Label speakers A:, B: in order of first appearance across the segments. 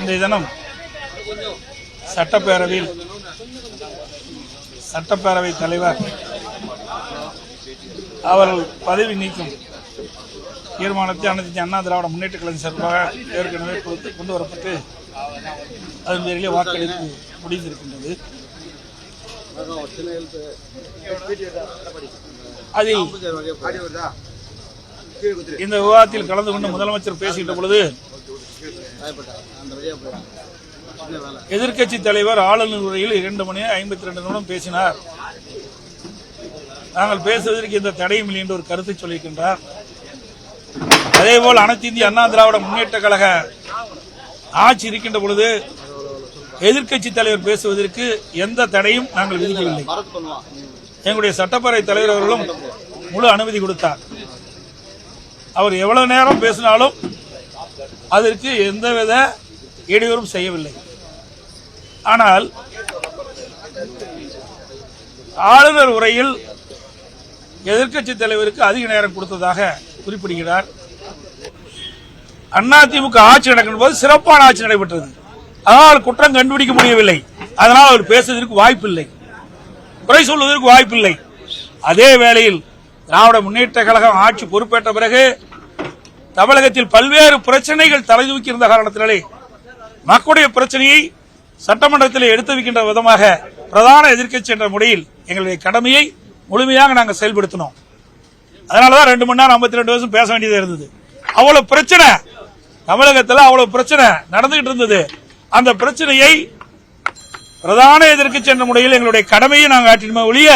A: இன்றைய தினம் சட்டப்பேரவை தலைவர் அவர்கள் பதவி நீக்கும் தீர்மானத்தை அனைத்து அண்ணா திராவிட முன்னேற்ற கழகம் சார்பாக ஏற்கனவே கொண்டு வரப்பட்டு அதன் பேரிலே வாக்களிப்பு முடிந்திருக்கின்றது. அதில் இந்த விவாதத்தில் கலந்து கொண்டு முதலமைச்சர் பேசுகின்ற பொழுது எதிர்க்கட்சி தலைவர் ஆளுநர் உரையில் 2 மணி 52 நிமிடம் பேசினார். நாங்கள் பேசுவதற்கு எந்த தடையும் இல்லை என்று ஒரு கருத்தை சொல்லியிருக்கின்றார். அதேபோல் அனைத்து இந்திய அண்ணா திராவிட முன்னேற்ற கழக ஆட்சி இருக்கின்ற பொழுது எதிர்க்கட்சி தலைவர் பேசுவதற்கு எந்த தடையும் நாங்கள் விதிக்கவில்லை. எங்களுடைய சட்டப்பேரவை தலைவர் அவர்களும் முழு அனுமதி கொடுத்தார். அவர் எவ்வளவு நேரம் பேசினாலும் அதற்கு எந்தவித இடையூறும் செய்யவில்லை. ஆனால் ஆளுநர் உரையில் எதிர்க்கட்சி தலைவருக்கு அதிக நேரம் கொடுத்ததாக குறிப்பிடுகிறார். அதிமுக ஆட்சி நடக்கும் போது சிறப்பான ஆட்சி நடைபெற்றது. அதனால் குற்றம் கண்டுபிடிக்க முடியவில்லை. அதனால் அவர் பேசுவதற்கு வாய்ப்பில்லை, குறை சொல்வதற்கு வாய்ப்பில்லை. அதே வேளையில் திராவிட முன்னேற்ற கழகம் ஆட்சி பொறுப்பேற்ற பிறகு தமிழகத்தில் பல்வேறு பிரச்சனைகள் தலைதூக்கி இருந்த காரணத்தினாலே மக்களுடைய பிரச்சனையை சட்டமன்றத்தில் எடுத்து வைக்கின்ற விதமாக பிரதான எதிர்க்கட்சி என்ற முறையில் எங்களுடைய கடமையை முழுமையாக நாங்கள் செயல்படுத்தினோம். அதனாலதான் 2 மணி நேரம் 52 நிமிஷம் பேச வேண்டியது இருந்தது. அவ்வளவு பிரச்சனை தமிழகத்தில் அவ்வளவு பிரச்சனை நடந்துகிட்டு இருந்தது. அந்த பிரச்சனையை பிரதான எதிர்க்கட்சி என்ற முறையில் எங்களுடைய கடமையை நாங்கள் ஆற்றினோமே ஒழிய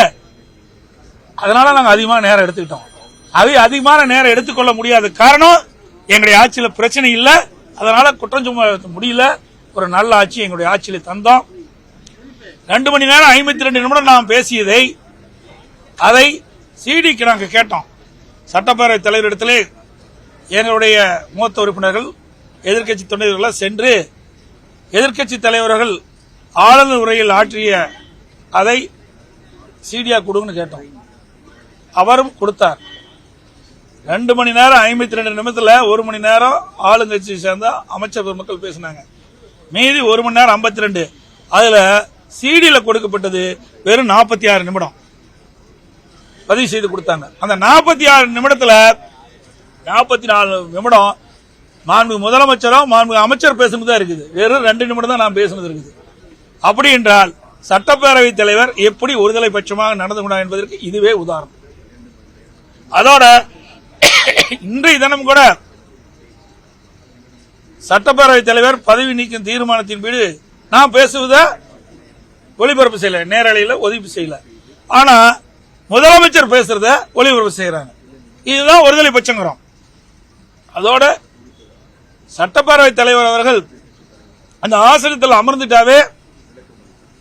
A: அதனால நாங்கள் அதிகமான நேரம் எடுத்துக்கிட்டோம். அதிகமான நேரம் எடுத்துக்கொள்ள முடியாத காரணம் எங்களுடைய ஆட்சியில பிரச்சனை இல்லை. அதனால குற்றம் சுமத்த முடியல. ஒரு நல்ல ஆட்சி எங்களுடைய ஆட்சியில தந்தோம். 2 மணி நேரம் 52 நிமிடம் நாம் பேசியதை அதை சிடிக்கு நாங்கள் கேட்டோம். சட்டப்பேரவை தலைவரிடத்திலே எங்களுடைய மூத்த உறுப்பினர்கள் எதிர்க்கட்சி தொண்டர்கள் சென்று எதிர்க்கட்சி தலைவர்கள் ஆளுநர் உரையில் ஆற்றிய அதை சிடியா கொடுங்கன்னு கேட்டோம். அவரும் கொடுத்தார். 2 மணி நேரம் 52 நிமிடத்தில் 1 மணி நேரம் ஆளுங்கட்சியை சேர்ந்த அமைச்சர் பெருமக்கள் பேசினாங்க. மீதி 1 மணி நேரம் 52. அதுல சிடியில கொடுக்கப்பட்டது வெறும் 46 நிமிடம் பதிவு செய்து கொடுத்தாங்க. அந்த 46 நிமிடத்துல 44 நிமிடம் மாண்பு முதலமைச்சரும் மாண்பு அமைச்சர் பேசுனது தான் இருக்குது. வெறும் 2 நிமிடம் தான் நான் பேசுனது இருக்குது. அப்படி என்றால் சட்டப்பேரவை தலைவர் எப்படி ஒருதலை பட்சமாக நடந்து கொண்டார் என்பதற்கு இதுவே உதாரணம். அதோட இன்றைய தினம் கூட சட்டப்பேரவை தலைவர் பதவி நீக்கும் தீர்மானத்தின் மீது நான் பேசுவதை ஒளிபரப்பு செய்யல, நேரலையில் ஒதுக்கி செய்யல. ஆனா முதலமைச்சர் பேசுறத ஒளிபரப்பு செய்யறாங்க. இதுதான் ஒருதலை பட்சங்கிறோம். அதோட சட்டப்பேரவை தலைவர் அவர்கள் அந்த ஆசனத்தில் அமர்ந்துட்டாவே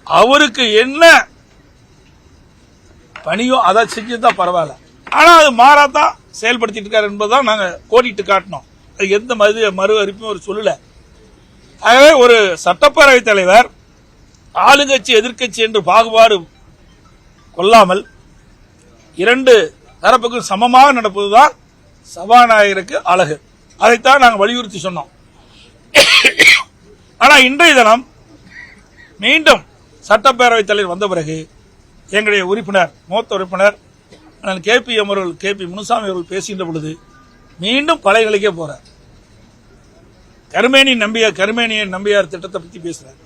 A: அவருக்கு என்ன பணியோ அதை செஞ்சுதான் பரவாயில்ல. ஆனா அது மாறாதான் செயல்படுத்திட்டு இருக்காரு என்பதுதான் நாங்க கோடிட்டு காட்டினோம். அது எந்த மறு அறிப்பும் அவர் சொல்லல. ஆகவே ஒரு சட்டப்பேரவை தலைவர் ஆளுங்கட்சி எதிர்க்கட்சி என்று பாகுபாடு கொள்ளாமல் 2 தரப்புக்கும் சமமாக நடப்பதுதான் சபாநாயகருக்கு அழகு. அதைத்தான் நாங்கள் வலியுறுத்தி சொன்னோம். ஆனா இன்றைய தினம் மீண்டும் சட்டப்பேரவைத் தலைவர் வந்த பிறகு எங்களுடைய உறுப்பினர் மூத்த உறுப்பினர் கே.பி. முனுசாமி அவர்கள் பேசுகின்ற பொழுது மீண்டும் பழைய நிலைக்கே போறார். கருமேனியன் நம்பியார் திட்டத்தை பத்தி பேசுறார்.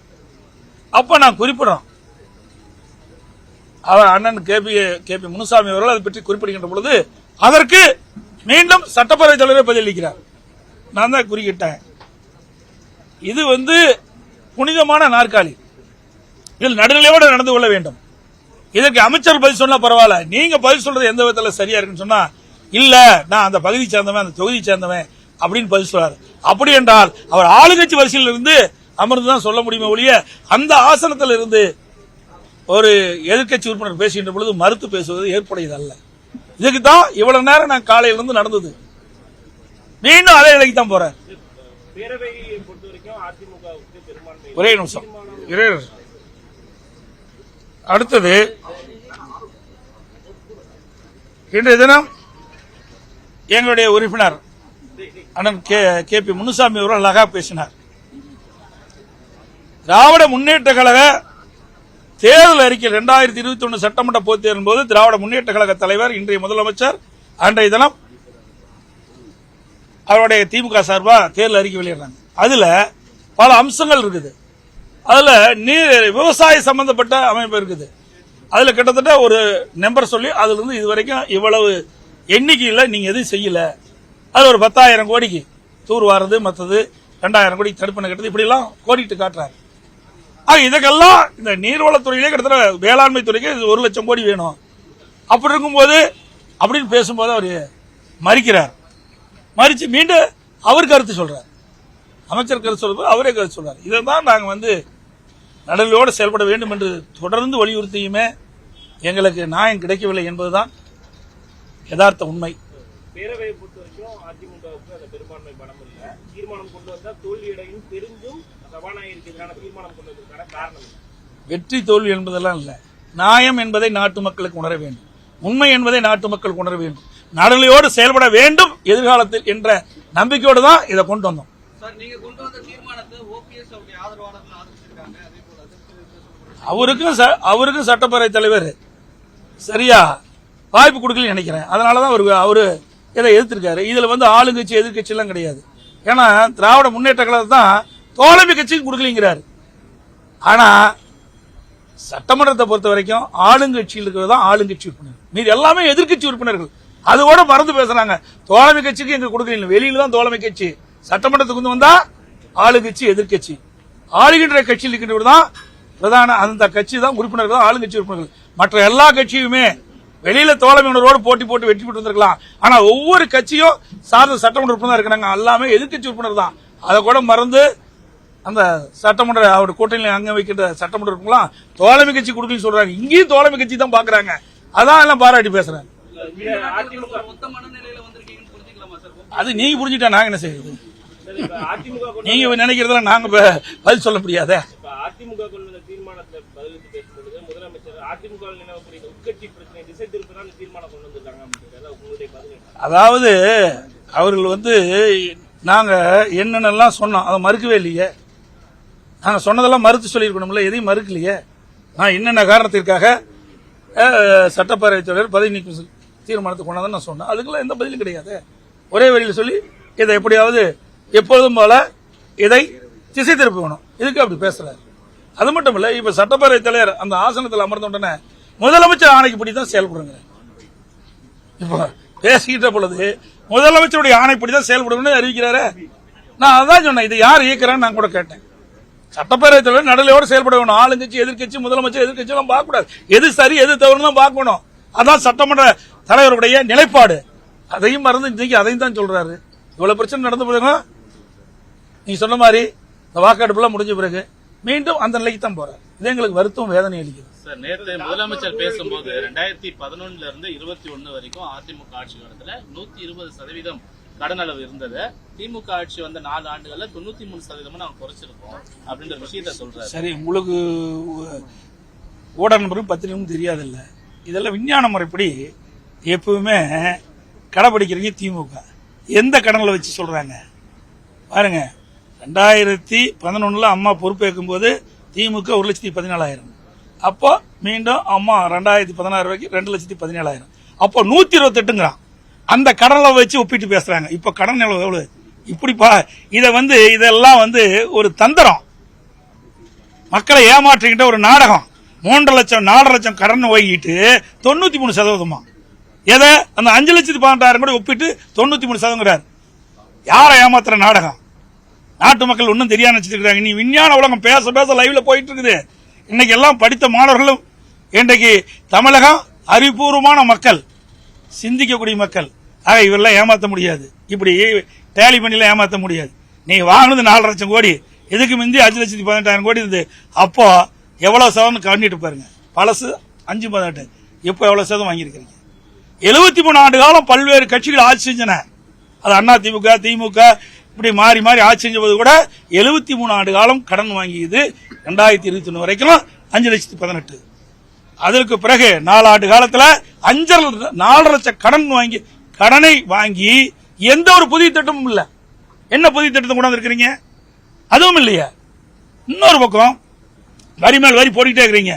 A: அப்ப நான் குறிப்பிடுறோம், அவர் அண்ணன் கே.பி. முனுசாமி அவர்கள் அதை பற்றி குறிப்பிடுகின்ற பொழுது அதற்கு மீண்டும் சட்டப்பேரவைத் தலைவர் பதிலளிக்கிறார். நான் தான் குறுக்கிட்டேன். இது புனிதமான நாற்காலி, இதில் நடுநிலையோடு நடந்து கொள்ள வேண்டும். இதற்கு அமைச்சர் பதில் சொன்னா பரவாயில்ல, நீங்க பதில் சொல்றது எந்த விதத்தில் சரியா இருக்குன்னு சொன்னா இல்ல நான் அந்த பகுதி சேர்ந்தவன் அந்த தொகுதி சேர்ந்தவன் அப்படின்னு பதில் சொல்றாரு. அப்படி என்றால் அவர் ஆளுங்கட்சி வரிசையில் இருந்து அமர்ந்துதான் சொல்ல முடியுமே ஒழிய அந்த ஆசனத்தில் இருந்து ஒரு எதிர்க்கட்சி உறுப்பினர் பேசுகின்ற பொழுது மறுத்து பேசுவது ஏற்புடையது அல்ல. இதுக்கு தான் இவ்வளவு நேரம் நான் காலையிலிருந்து நடந்தது. மீண்டும் அதே நிலைக்கு தான் போறேன். ஒரே நிமிஷம். அடுத்தது இன்றைய தினம் எங்களுடைய உறுப்பினர் அண்ணன் கே.பி. முனுசாமி அவர்கள் அழகா பேசினார். திராவிட முன்னேற்ற கழக தேர்தல் அறிக்கை 2021 சட்டமன்ற பொதுத் தேர்தலின் போது திராவிட முன்னேற்ற கழக தலைவர் இன்றைய முதலமைச்சர் அன்றைய தினம் அவருடைய திமுக சார்பா தேர்தல் அறிக்கை வெளியிடுறாங்க. அதுல பல அம்சங்கள் இருக்குது. அதுல விவசாய சம்பந்தப்பட்ட அமைப்பு இருக்குது. அதுல கிட்டத்தட்ட ஒரு நம்பர் சொல்லி அதுல இருந்து இதுவரைக்கும் இவ்வளவு எண்ணிக்கையில் நீங்க எதுவும் செய்யல, அது ஒரு 10,000 கோடிக்கு தூர் வாரது, மற்றது 2,000 கோடிக்கு தடுப்பணை கட்டுறது, இப்படி எல்லாம் கோடிட்டு காட்டுறாங்க. இதுக்கெல்லாம் இந்த நீர்வளத்துறையிலே கிட்டத்தட்ட வேளாண்மை துறைக்கு 1 லட்சம் கோடி வேணும். அப்படி இருக்கும்போது அப்படின்னு பேசும்போது அவர் மறிக்கிறார். மறிச்சு மீண்டும் அவர் கருத்து சொல்றார். அமைச்சர் கருத்து சொல்லும்போது அவரே கருத்து சொல்றாரு. இதைதான் நாங்க நடுநிலையோடு செயல்பட வேண்டும் என்று தொடர்ந்து வலியுறுத்தியுமே எங்களுக்கு நியாயம் கிடைக்கவில்லை என்பதுதான் யதார்த்த உண்மை.
B: பேரவையை பொறுத்த வரைக்கும் அதிமுகவுக்கு அந்த பெரும்பான்மை பலம் இல்லை. தீர்மானம் கொண்டு வந்தால் தோல்வியடையும் தெரிந்தும் சபாநாயகருக்கு எதிரான தீர்மானம் கொண்டு வந்ததற்கான காரணம்
A: வெற்றி தோல்வி என்பதெல்லாம் இல்லை. நியாயம் என்பதை நாட்டு மக்களுக்கு உணர வேண்டும், உண்மை என்பதை நாட்டு மக்களுக்கு உணர வேண்டும், நடுநிலையோடு செயல்பட வேண்டும் எதிர்காலத்தில் என்ற நம்பிக்கையோடு தான் இதை கொண்டு வந்தோம். அவருக்கும் சட்டப்பேரவை தலைவர் சரியா வாய்ப்பு கொடுக்கலன்னு நினைக்கிறேன். அதனாலதான் அவரு இதை எதிர்த்திருக்காரு. இதுல ஆளுங்கட்சி எதிர்கட்சி எல்லாம் கிடையாது. ஏன்னா திராவிட முன்னேற்ற கழகம் தான் தோழமை கட்சிக்கு கொடுக்கலங்கிறாரு. ஆனா சட்டமன்றத்தை பொறுத்த வரைக்கும் ஆளுங்கட்சியில் இருக்கிறது தான் ஆளுங்கட்சி உறுப்பினர், மீது எல்லாமே எதிர்கட்சி உறுப்பினர்கள். அதோட மறந்து பேசுறாங்க. தோழமை கட்சிக்கு எங்க கொடுக்கல, வெளியில தான் தோழமை கட்சி. சட்டமன்றத்துக்கு வந்தா ஆளுங்கட்சி எதிர்கட்சி, ஆளுகின்ற கட்சியில் இருக்கின்றவர் தான் பிரதான அந்த கட்சி தான் உறுப்பினர்கள் தான் ஆளுங்கட்சி உறுப்பினர்கள். மற்ற எல்லா கட்சியுமே வெளியில தோழமை உணர்வோடு போட்டி போட்டு வெற்றி பெற்று வந்திருக்கலாம். ஆனா ஒவ்வொரு கட்சியும் சார்ந்த சட்டமன்ற உறுப்பினர் இருக்கிறாங்க, எல்லாமே எதிர்கட்சி உறுப்பினர் தான். அதை கூட மறந்து அந்த சட்டமன்ற அவருடைய கூட்டணியில் அங்க வைக்கின்ற சட்டமன்ற உறுப்பினர்களாம் தோழமை கட்சி கொடுக்கலன்னு சொல்றாங்க. இங்கேயும் தோழமை கட்சி தான் பாக்குறாங்க. அதான் எல்லாம் பாராட்டி பேசுறாங்க. அது நீங்க புரிஞ்சுட்டா நாங்க என்ன செய்யுது? நீங்க நினைக்கிறதெல்லாம் நாங்க பதில் சொல்ல முடியாத.
B: அதிமுக கொண்ட தீர்மானத்தை பதிலளித்து பேசும்போது முதலமைச்சர் அதிமுக நிலவக்கூடிய உட்கட்சி பிரச்சனை திசை திருப்பதான் தீர்மானம் கொண்டு வந்திருக்காங்க. உங்களுடைய பதில்?
A: அதாவது அவர்கள் நாங்க என்னென்னலாம் சொன்னோம் அதை மறுக்கவே இல்லையே. நாங்க சொன்னதெல்லாம் மறுத்து சொல்லியிருக்கணும்ல, எதையும் மறுக்கலையே. நான் என்னென்ன காரணத்திற்காக சட்டப்பேரவைத் தலைவர் பதவி நீக்கம் தீர்மானத்தை கொண்டாதான் நான் சொன்னேன். அதுக்கெல்லாம் எந்த பதிலும் கிடையாது. ஒரே வழியில் சொல்லி இதை எப்படியாவது எப்பொழுதும் போல இதை திசை திருப்பி வேணும். இதுக்கு அப்படி பேசுறாரு. அது மட்டும் இல்ல, இப்ப சட்டப்பேரவைத் தலைவர் அந்த ஆசனத்தில் அமர்ந்த உடனே முதலமைச்சர் ஆணைக்குப்படி தான் செயல்படுங்க. இப்ப பேசிக்கிட்ட பொழுது முதலமைச்சருடைய ஆணைப்படி தான் செயல்படணும்னு அறிவிக்கிறாரு. நான் அதான் சொன்னேன், இதை யார் இயக்குறான்னு நான் கூட கேட்டேன். சட்டப்பேரவைத் தலைவர் நடுநிலையோடு செயல்பட வேணும். ஆளுங்கட்சி எதிர்கட்சி முதலமைச்சர் எதிர்கட்சி எல்லாம் பார்க்க கூடாது. எது சரி எது தவறுன்னு தான் பார்க்கணும். அதான் சட்டமன்ற தலைவருடைய நிலைப்பாடு. அதையும் மறந்து இன்னைக்கு அதையும் தான் சொல்றாரு. இவ்வளவு பிரச்சனை நடந்த பிறகு நீங்க சொன்ன மாதிரி இந்த வாக்கெடுப்புலாம் முடிஞ்ச பிறகு மீண்டும் அந்த நிலைக்கு தான் போறாரு. இது எங்களுக்கு வருத்தம் வேதனை அளிக்குது.
C: சார், நேற்று முதலமைச்சர் பேசும்போது 2011 இருந்து 21 வரைக்கும் அதிமுக ஆட்சி காலத்துல 120% கடன் அளவு இருந்தது. திமுக ஆட்சி வந்த 4 ஆண்டுகள்ல 93% நாங்க குறைச்சிருக்கோம் அப்படின்ற விஷயத்த சொல்றாரு.
A: சரி, உங்களுக்கு ஊடக நம்பரும் பத்திரிகையும் தெரியாது இல்ல. இதெல்லாம் விஞ்ஞான முறைப்படி எப்பவுமே கடைபிடிக்கிறீங்க. திமுக எந்த கடன்ல வச்சு சொல்றாங்க பாருங்க. 2011 அம்மா பொறுப்பேற்கும் போது திமுக 1,14,000. அப்போ மீண்டும் அம்மா 2016 வரைக்கும் 2,17,000. அப்போ 128ங்கிறான். அந்த கடனை வச்சு ஒப்பிட்டு பேசுறாங்க. இப்ப கடன் எவ்வளவு? இப்படிப்பா இத இதெல்லாம் ஒரு தந்திரம், மக்களை ஏமாற்றுகின்ற ஒரு நாடகம். 3 லட்சம் 4 லட்சம் கடன் வாங்கிட்டு 93%. எதை அந்த 5,18,000 கூட ஒப்பிட்டு 93%. யாரை ஏமாத்துற நாடகம்? நாட்டு மக்கள் ஒன்னும் தெரியாம நினைச்சிருக்காங்க. நீ விஞ்ஞான உலகம் பேச பேச லைவ்ல போயிட்டு இருக்குது. இன்னைக்கு எல்லாம் படித்த மாணவர்களும் இன்றைக்கு தமிழகம் அறிவுபூர்வமான மக்கள், சிந்திக்கக்கூடிய மக்கள். ஆக இவரெல்லாம் ஏமாற்ற முடியாது, இப்படி டேலி பண்ணிலாம் ஏமாற்ற முடியாது. நீங்க வாங்கினது 4 லட்சம் கோடி, இதுக்கு முந்தி 5,18,000 கோடி இருந்து. அப்போ எவ்வளவு சதவீதம் கவனிட்டு பாருங்க. பழசு 5-18, எப்போ எவ்வளவு சதவீதம் வாங்கியிருக்கிறீங்க? 73 ஆண்டு காலம் பல்வேறு கட்சிகள் ஆட்சி செஞ்சன. அது அண்ணா திமுக திமுக இப்படி மாறி மாறி ஆட்சி செஞ்ச போது கூட 73 ஆண்டு காலம் கடன் வாங்கியது. 2021 வரைக்கும் 5,18,000. அதற்கு பிறகு 4 ஆண்டு காலத்துல 4 லட்சம் கடனை வாங்கி எந்த ஒரு புதிய திட்டமும் இல்ல. என்ன புதிய திட்டத்தை கொண்டு வந்திருக்கிறீங்க? அதுவும் இல்லையா? இன்னொரு பக்கம் வரி மேல் வரி போட்டுக்கிட்டே இருக்கிறீங்க.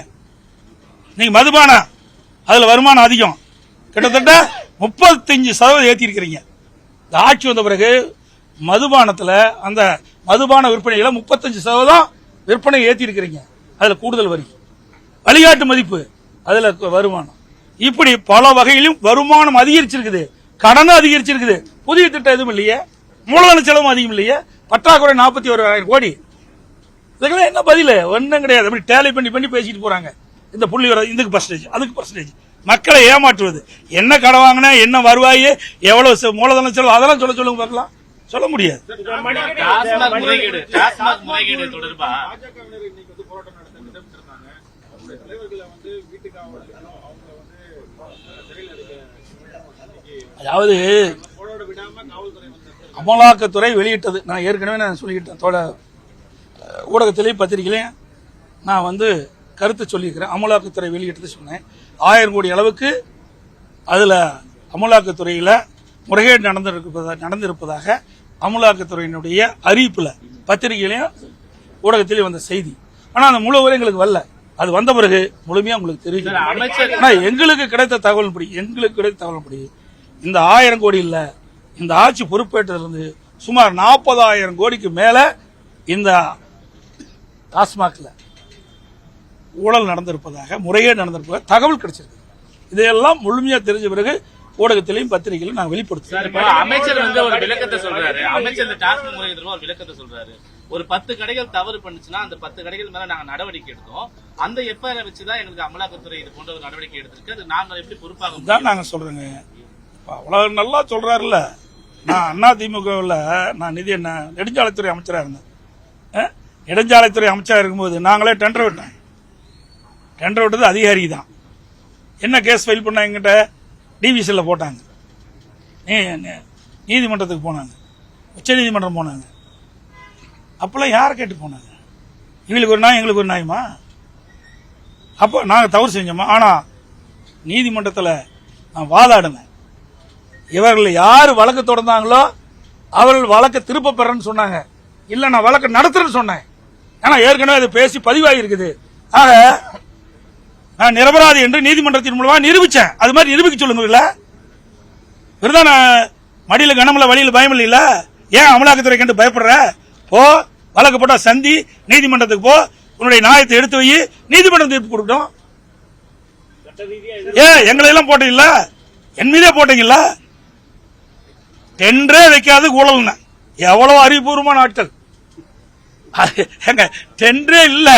A: நீங்க மதுபானம் அதுல வருமானம் அதிகம், கிட்டத்தட்ட 35% ஏற்றி இருக்கிறீங்க. இந்த ஆட்சி வந்த பிறகு மதுபானத்துல அந்த மதுபான விற்பனையில 35% விற்பனை ஏற்றி இருக்கிறீங்க. அதுல கூடுதல் வரி, வழிகாட்டு மதிப்பு, அதுல வருமானம், இப்படி பல வகையிலும் வருமானம் அதிகரிச்சிருக்குது, கடன் அதிகரிச்சிருக்குது. புதிய திட்டம் எதுவும் இல்லையே, மூலதன செலவும் அதிகம் இல்லையே, பற்றாக்குறை 41,000 கோடி. இதுக்கெல்லாம் என்ன பதில்? ஒன்றும் கிடையாது. அப்படி டேலி பண்ணி பேசிட்டு போறாங்க. இந்த புள்ளி வர இதுக்கு பர்சன்டேஜ், அதுக்கு பர்சன்டேஜ், மக்களை ஏமாற்றுவது. என்ன கடன் வாங்கினா என்ன வருவாய், எவ்வளவு மூலதன செலவு, அதெல்லாம் சொல்லுங்க பார்க்கலாம். சொல்ல முடியாது.
C: டாஸ்மாக் முறைகேடு தொடர்பா
A: அதாவது அமலாக்கத்துறை வெளியிட்டது, நான் ஏற்கனவே சொல்லிக்கிட்டேன், ஊடகத்திலையும் பத்திரிகையிலையும் நான் கருத்து சொல்லியிருக்கிறேன். அமலாக்கத்துறை வெளியிட்டது சொன்னேன். 1000 கோடி அளவுக்கு அதுல அமலாக்கத்துறையில முறைகேடு நடந்திருப்பதாக அமலாக்கத்துறையினுடைய அறிவிப்புல பத்திரிகையிலையும் ஊடகத்திலையும் வந்த செய்தி. ஆனா அந்த முழு எங்களுக்கு வரல. அது வந்த பிறகு முழுமையா உங்களுக்கு தெரியும். ஆனா எங்களுக்கு கிடைத்த தகவல்படி இந்த 1000 கோடி இல்ல, இந்த ஆட்சி பொறுப்பேற்றதிலிருந்து சுமார் 40,000 கோடிக்கு மேல இந்த டாஸ்மாக்ல ஊழல் நடந்திருப்பதாக, முறைகேடு நடந்திருப்பதாக தகவல் கிடைச்சிருக்கு. இதையெல்லாம் முழுமையா தெரிஞ்ச பிறகு ஊடகத்திலையும் பத்திரிகையிலும் நான் வெளிப்படுத்துறேன்.
C: அமைச்சர் ஒரு விளக்கத்தை சொல்றாரு. அமைச்சர் டாஸ்மாக் முறைகேடு ஒரு விளக்கத்தை சொல்றாரு. ஒரு 10 கடைகள் தவறு பண்ணுச்சுன்னா அந்த 10 கடைகள் மேல நாங்க நடவடிக்கை எடுத்தோம். அந்த எஃப்ஐஆர் வச்சுதான் எங்களுக்கு அமலாக்கத்துறை இது போன்ற ஒரு நடவடிக்கை எடுத்திருக்கு. அது நாங்க எப்படி பொறுப்பாக
A: தான் நாங்க சொல்றேங்க. அவ்வளவு நல்லா சொல்றாருல்ல. நான் அதிமுகவில் நான் நெடுஞ்சாலைத்துறை அமைச்சராக இருந்தேன். நெடுஞ்சாலைத்துறை அமைச்சராக இருக்கும்போது நாங்களே டெண்டர் விட்டோம். டெண்டர் விட்டது அதிகாரி தான். என்ன கேஸ் ஃபைல் பண்ண எங்கிட்ட டிவிசியில் போட்டாங்க, நீதிமன்றத்துக்கு போனாங்க, உச்ச நீதிமன்றம் போனாங்க. அப்பெல்லாம் யாரை கேட்டு போனாங்க? இவங்களுக்கு ஒரு நியாயம் எங்களுக்கு ஒரு நியாயமா? அப்போ நாங்கள் தவறு செஞ்சோமா? ஆனா நீதிமன்றத்தில் நான் வாதாடினேன். இவர்கள் யாரு வழக்கு தொடர்ந்தாங்களோ அவர்கள் வழக்கை திருப்ப பெறன்னு சொன்னாங்க. இல்ல நான் வழக்கு நடத்துறேன்னு சொன்னேன். ஆனா ஏற்கனவே அது பேசி பதிவாகி இருக்குது. ஆக நான் நிரபராதி என்று நீதிமன்றத்தின் மூலமா நிரூபிச்சேன். அது மாதிரி நிரூபிக்க சொல்லுங்க. விருதான மடியில கனமல வழியில் பயம் இல்ல, ஏன் அமலாக்கத்துறை கண்டு பயப்படுற? போ, வழக்கு போட்டா சந்தி, நீதிமன்றத்துக்கு போ, உன்னுடைய நியாயத்தை எடுத்து வை, நீதிமன்றம் தீர்ப்பு கொடுக்கட்டும். எங்களை எல்லாம் போட்டீங்கல்ல, என் மீதே போட்டீங்கல்ல. டெண்டரே வைக்காது ஊழல், எவ்வளவு அறிவுபூர்வமான ஆட்கள். டெண்டரே இல்ல,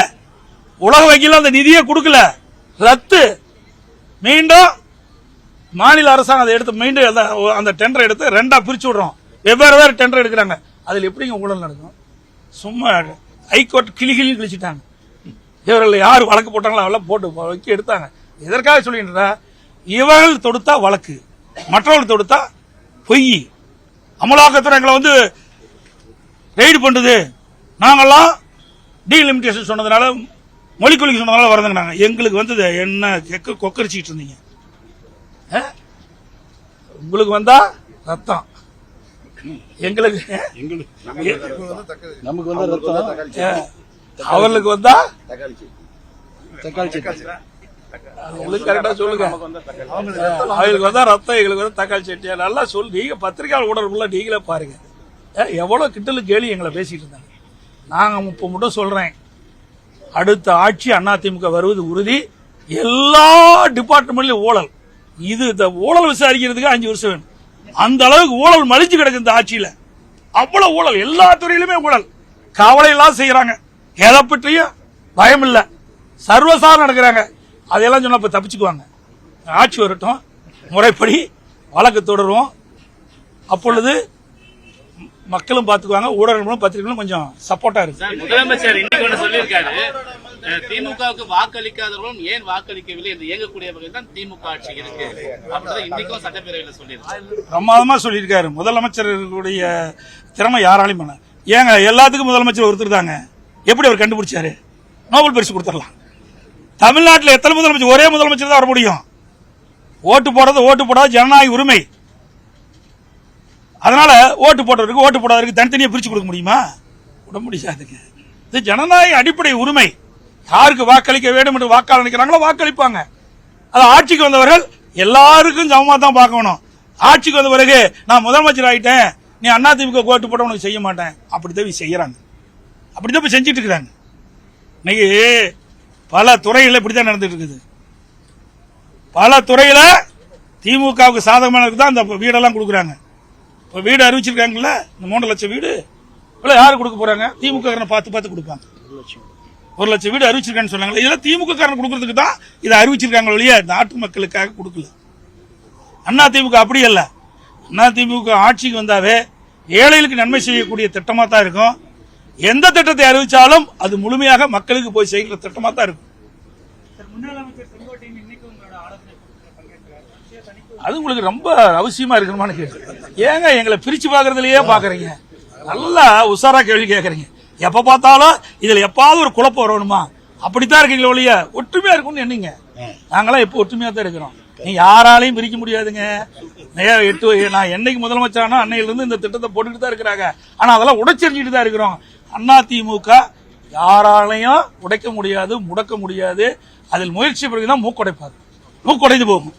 A: உலக வங்கியில் அந்த நிதியை கொடுக்கல, ரத்து. மீண்டும் மாநில அரசாங்கம் அதை எடுத்து மீண்டும் அந்த டெண்டரை எடுத்து 2ஆ பிரிச்சு விடுறோம். வெவ்வேறு டெண்டர் எடுக்கிறாங்க. அதில் எப்படிங்க ஊழல் நடக்கும்? சும்மா ஹைகோர்ட் கிளிகிளி கிழிச்சிட்டாங்க. இவர்கள் யார் வழக்கு போட்டாங்களோ அவெல்லாம் போட்டு வைக்க எடுத்தாங்க. எதற்காக சொல்லிட்டு, இவர்கள் தொடுத்தா வழக்கு, மற்றவர்கள் தொடுத்தா பொய். அமலாக்கத்துறை எங்களை ரெய்டு பண்ணுது, நாங்கெல்லாம் டீலிமிட்டேஷன் சொன்னதுனால, மொழிக்கொலிக்கு சொன்னதுனால வரதுங்க. எங்களுக்கு வந்தது என்ன கொக்கரிச்சிட்டு இருந்தீங்க? உங்களுக்கு வந்தா ரத்தம், எங்களுக்கு நமக்கு வந்தா ரத்தம், அவர்களுக்கு வந்தா தக்காளி சட்னி. உங்களுக்கு கரெக்டா சொல்லுங்க. அவங்களுக்கு வந்தா ரத்தம், எங்களுக்கு வந்து தக்காளி சட்னியா? நல்லா சொல்லு. நீங்க பத்திரிகையாளர் ஊடகம்ல நீங்களே பாருங்க, எவ்வளவு கிட்டலு கேள்வி எங்களை பேசிட்டு இருந்தாங்க. நாங்க இப்ப மட்டும் சொல்றேன், அடுத்த ஆட்சி அதிமுக வருவது உறுதி. எல்லா டிபார்ட்மெண்ட்லயும் ஊழல். இது இந்த ஊழல் விசாரிக்கிறதுக்கு 5 வருஷம் வேணும். அந்த அளவுக்கு ஊழல் மலிச்சு கிடக்கு இந்த ஆட்சியில. அவ்வளவு ஊழல், எல்லா துறையிலுமே ஊழல். கவலை எல்லாம் செய்யறாங்க, எதை பற்றியும் பயம் இல்ல, சர்வசாதாரணம் நடக்கிறாங்க. அதையெல்லாம் சொன்னா இப்ப தப்பிச்சுக்குவாங்க. ஆட்சி வரட்டும், முறைப்படி வழக்கு தொடருவோம். அப்பொழுது மக்களும் பாத்துக்குவாங்க, ஊடகங்களும் பத்திரிகைகளும் கொஞ்சம் சப்போர்ட்டா இருக்கு.
C: முதலமைச்சர் இன்னைக்கு ஒன்று சொல்லியிருக்காரு, திமுகவுக்கு வாக்களிக்காதவர்களும் ஏன் வாக்களிக்கவில்லை என்று இயங்கக்கூடிய வகையில் தான் திமுக ஆட்சி இருக்கு அப்படிதான் இன்னைக்கும் சட்டப்பேரவையில் சொல்லியிருக்காரு.
A: பிரமாதமா சொல்லியிருக்காரு. முதலமைச்சருடைய திறமை யாராலையும் பண்ண. ஏங்க எல்லாத்துக்கும் முதலமைச்சர் ஒருத்தர் தாங்க, எப்படி அவர் கண்டுபிடிச்சாரு? நோபல் பரிசு கொடுத்துடலாம். தமிழ்நாட்டில் எத்தனை முதலமைச்சர்? ஒரே முதலமைச்சர் தான் வர முடியும். ஓட்டு போடுறது, ஓட்டு போடாத ஜனநாயக உரிமை. அதனால ஓட்டு போட்டவருக்கு ஓட்டு போடாதவருக்கு தனித்தனியா பிரிச்சு கொடுக்க முடியுமா? விட முடியாதுங்க. இது ஜனநாயக அடிப்படை உரிமை. யாருக்கு வாக்களிக்க வேண்டும் என்று வாக்காளர் நினைக்கிறாங்களோ வாக்களிப்பாங்க. அது ஆட்சிக்கு வந்தவர்கள் எல்லாருக்கும் சமமா தான் பார்க்கணும். ஆட்சிக்கு வந்த பிறகு நான் முதலமைச்சர் ஆயிட்டேன், நீ அதிமுக ஓட்டு போட்ட உனக்கு செய்ய மாட்டேன், அப்படித்தான் செய்யறாங்க. அப்படித்தான் இப்ப செஞ்சிட்டு இருக்கிறாங்க. இன்னைக்கு பல துறைகள் இப்படித்தான் நடந்துட்டு இருக்குது. பல துறையில திமுகவுக்கு சாதகமானதுக்கு தான் இந்த வீடெல்லாம் கொடுக்குறாங்க. இப்ப வீடு அறிவிச்சிருக்காங்கல்ல, இந்த 3 லட்சம் வீடு யாரு கொடுக்க போறாங்க? திமுக பார்த்து கொடுப்பாங்க. 1 லட்சம் வீடு அறிவிச்சிருக்கான்னு சொன்னாங்க. இதெல்லாம் திமுக காரன் கொடுக்கறதுக்கு தான் இதை அறிவிச்சிருக்காங்க ஒழிய நாட்டு மக்களுக்காக கொடுக்கல. அண்ணா திமுக அப்படி அல்ல. அண்ணா திமுக ஆட்சிக்கு வந்தாவே ஏழைகளுக்கு நன்மை செய்யக்கூடிய திட்டமா தான் இருக்கும். எந்த திட்டத்தை அறிவிச்சாலும் அது முழுமையாக மக்களுக்கு போய் செய்கிற திட்டமா தான் இருக்கும். அது உங்களுக்கு ரொம்ப அவசியமா இருக்கணுமான்னு கேட்டு ஏங்க எங்களை பிரிச்சு பாக்குறதுலயே பாக்குறீங்க? நல்லா உஷாரா கேள்வி கேட்கறீங்க. எப்ப பார்த்தாலும் இதுல எப்பாவது ஒரு குழப்பம் வரணுமா? அப்படித்தான் இருக்கீங்களா ஒழிய ஒற்றுமையா இருக்கும்னு என்னங்க? நாங்களாம் எப்ப ஒற்றுமையா தான் இருக்கிறோம். நீ யாராலையும் பிரிக்க முடியாதுங்க. நான் என்னைக்கு முதலமைச்சரானோ அன்னையில இருந்து இந்த திட்டத்தை போட்டுக்கிட்டு தான் இருக்கிறாங்க. ஆனா அதெல்லாம் உடைச்செறிஞ்சிட்டு தான் இருக்கிறோம். அண்ணா திமுக யாராலையும் உடைக்க முடியாது, முடக்க முடியாது. அதில் முயற்சி பண்ணிதான் மூக்குடைப்பாரு, மூக்குடைந்து போகும்.